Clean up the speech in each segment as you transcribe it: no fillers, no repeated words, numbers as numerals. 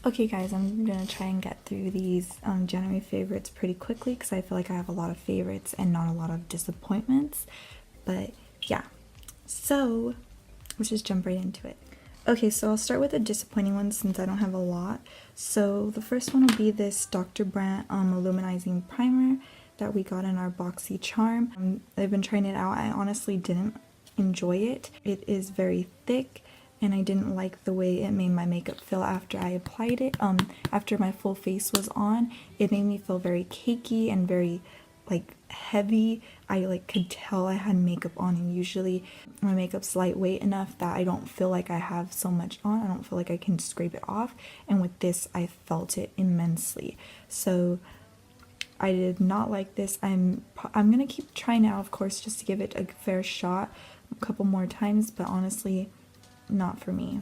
Okay guys, I'm gonna try and get through these January favorites pretty quickly because I feel like I have a lot of favorites and not a lot of disappointments. But yeah, so let's just jump right into it. Okay, so I'll start with a disappointing one since I don't have a lot. So the first one will be this Dr. Brandt Illuminizing Primer that we got in our Boxy Charm. I've been trying it out. I honestly didn't enjoy it. It is very thick and I didn't like the way it made my makeup feel after I applied it. After my full face was on, it made me feel very cakey and very like heavy. I like could tell I had makeup on, and usually my makeup's lightweight enough that I don't feel like I have so much on. I don't feel like I can scrape it off, and with this I felt it immensely. So I did not like this. I'm gonna keep trying out, of course, just to give it a fair shot a couple more times, but honestly not for me.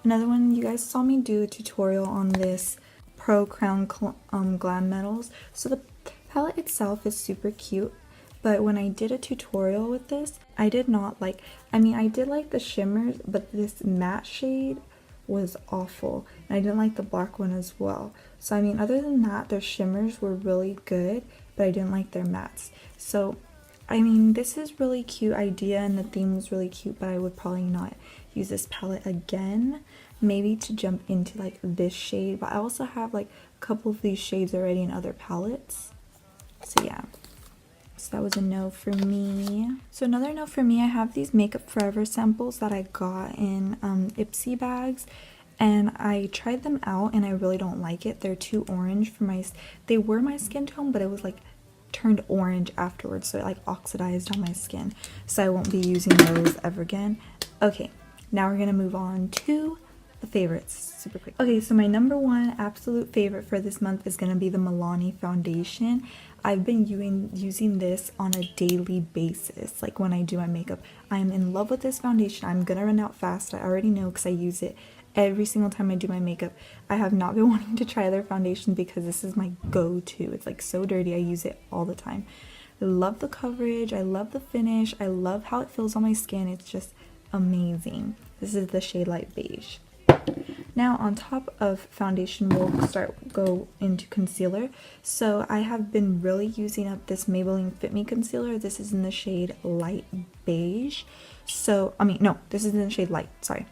Another one, you guys saw me do a tutorial on this Pro Crown Glam Metals. So the palette itself is super cute, but when I did a tutorial with this, I did not like, I did like the shimmers, but this matte shade was awful. And I didn't like the black one as well. So other than that, their shimmers were really good, but I didn't like their mattes. So this is really cute idea and the theme was really cute, but I would probably not use this palette again. Maybe to jump into like this shade, but I also have like a couple of these shades already in other palettes. So yeah, so that was a no for me. So another no for me, I have these Makeup Forever samples that I got in Ipsy bags, and I tried them out and I really don't like it. They're too orange for they were my skin tone, but it was like turned orange afterwards, so it like oxidized on my skin. So I won't be using those ever again. Okay, now we're gonna move on to the favorites super quick. Okay, so my number one absolute favorite for this month is gonna be the Milani foundation. I've been using this on a daily basis. Like when I do my makeup, I'm in love with this foundation. I'm gonna run out fast. I already know because I use it every single time I do my makeup. I have not been wanting to try their foundation because this is my go-to. It's like so dirty. I use it all the time. I love the coverage. I love the finish. I love how it feels on my skin. It's just amazing. This is the shade Light Beige. Now on top of foundation, we'll go into concealer. So I have been really using up this Maybelline Fit Me concealer. This is in the shade Light Beige. So no, this is in the shade Light, sorry.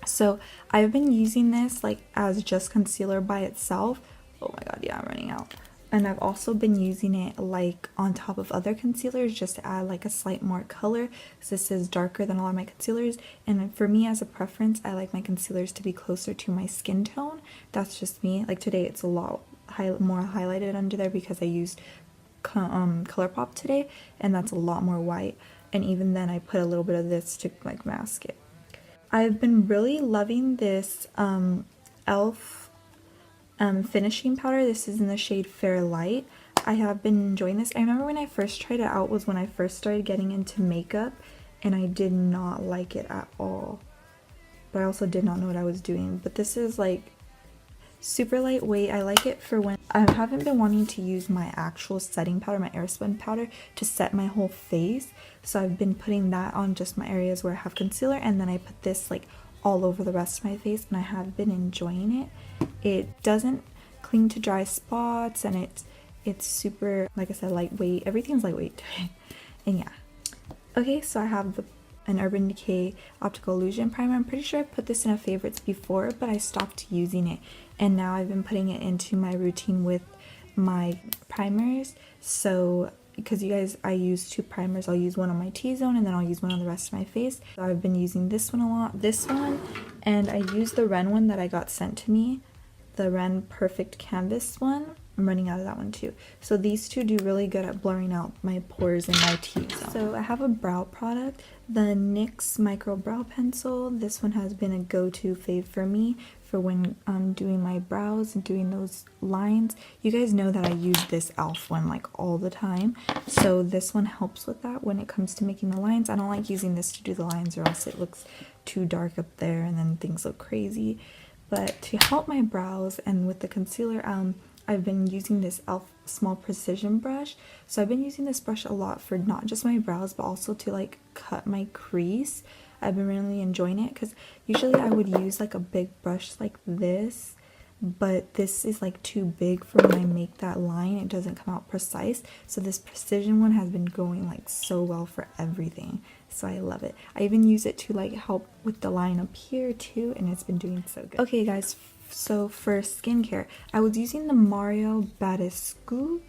So I've been using this like as just concealer by itself. Oh my god, yeah, I'm running out. And I've also been using it like on top of other concealers just to add like a slight more color, because this is darker than a lot of my concealers. And for me, as a preference, I like my concealers to be closer to my skin tone. That's just me. Like today it's a lot more highlighted under there because I used ColourPop today, and that's a lot more white. And even then I put a little bit of this to like mask it. I've been really loving this e.l.f. Finishing powder. This is in the shade Fair Light. I have been enjoying this. I remember when I first tried it out was when I first started getting into makeup, and I did not like it at all. But I also did not know what I was doing. But this is like super lightweight. I like it for when I haven't been wanting to use my actual setting powder, my airspun powder, to set my whole face. So I've been putting that on just my areas where I have concealer, and then I put this like all over the rest of my face, and I have been enjoying it. It doesn't cling to dry spots, and it's super, like I said, lightweight. Everything's lightweight today. And yeah. Okay, so I have an Urban Decay Optical Illusion Primer. I'm pretty sure I put this in a favorites before, but I stopped using it. And now I've been putting it into my routine with my primers. So because you guys, I use two primers. I'll use one on my T-zone and then I'll use one on the rest of my face. So I've been using this one a lot, this one, and I used the Ren one that I got sent to me, the Ren Perfect Canvas one. I'm running out of that one too. So these two do really good at blurring out my pores and my T-zone. So I have a brow product, the NYX Micro Brow Pencil. This one has been a go-to fave for me for when I'm doing my brows and doing those lines. You guys know that I use this e.l.f. one like all the time. So this one helps with that when it comes to making the lines. I don't like using this to do the lines or else it looks too dark up there and then things look crazy. But to help my brows and with the concealer, I've been using this e.l.f. small precision brush. So I've been using this brush a lot for not just my brows but also to like cut my crease. I've been really enjoying it because usually I would use like a big brush like this, but this is like too big for when I make that line. It doesn't come out precise. So this precision one has been going like so well for everything. So I love it. I even use it to like help with the line up here too, and it's been doing so good. Okay guys, so for skincare, I was using the Mario Badescu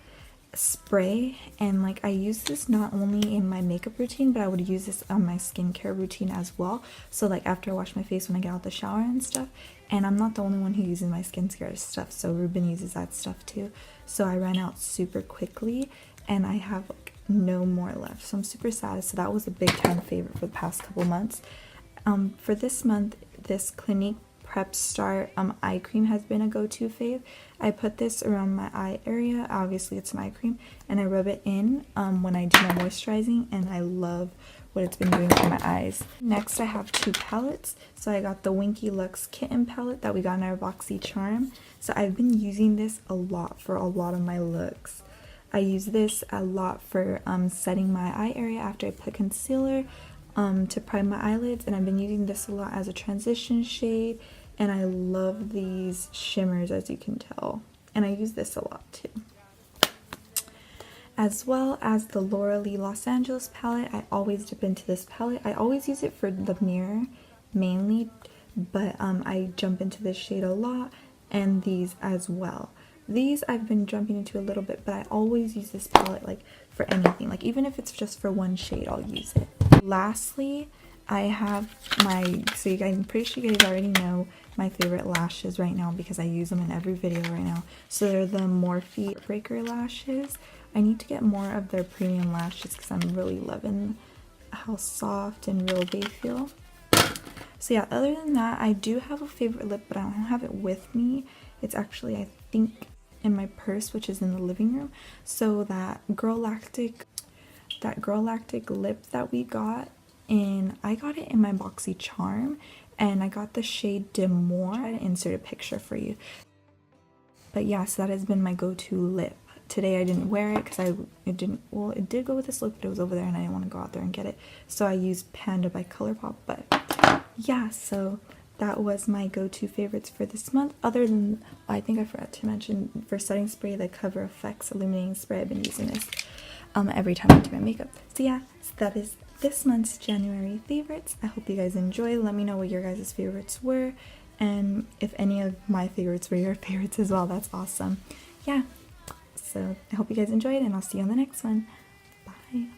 spray, and like I use this not only in my makeup routine, but I would use this on my skincare routine as well. So like after I wash my face when I get out the shower and stuff, and I'm not the only one who uses my skincare stuff, so Ruben uses that stuff too. So I ran out super quickly and I have like no more left, so I'm super sad. So that was a big time favorite for the past couple months. For this month, this Clinique Prep Start eye cream has been a go-to fave. I put this around my eye area. Obviously it's an eye cream, and I rub it in when I do my moisturizing, and I love what it's been doing for my eyes. Next, I have two palettes. So I got the Winky Lux Kitten palette that we got in our Boxy Charm. So I've been using this a lot for a lot of my looks. I use this a lot for setting my eye area after I put concealer, to prime my eyelids, and I've been using this a lot as a transition shade, and I love these shimmers, as you can tell, and I use this a lot too. As well as the Laura Lee Los Angeles palette. I always dip into this palette. I always use it for the mirror mainly, but I jump into this shade a lot, and these as well. These I've been jumping into a little bit, but I always use this palette like for anything. Like even if it's just for one shade, I'll use it. Lastly, I have my, so you guys, I'm pretty sure you guys already know my favorite lashes right now because I use them in every video right now. So they're the Morphe Breaker lashes. I need to get more of their premium lashes because I'm really loving how soft and real they feel. So yeah, other than that, I do have a favorite lip, but I don't have it with me. It's actually, I think, in my purse, which is in the living room. So that Girl Lactic lip that we got in, I got it in my Boxy Charm, and I got the shade Demore. I'll try to insert a picture for you. But yeah, so that has been my go-to lip. Today I didn't wear it because it did go with this look, but it was over there and I didn't want to go out there and get it. So I used Panda by ColourPop. But yeah, so that was my go-to favorites for this month. Other than, I think I forgot to mention, for setting spray, the Cover FX Illuminating Spray. I've been using this every time I do my makeup. So yeah, so that is this month's January favorites. I hope you guys enjoy. Let me know what your guys' favorites were, and if any of my favorites were your favorites as well. That's awesome. Yeah, so I hope you guys enjoyed, and I'll see you on the next one. Bye.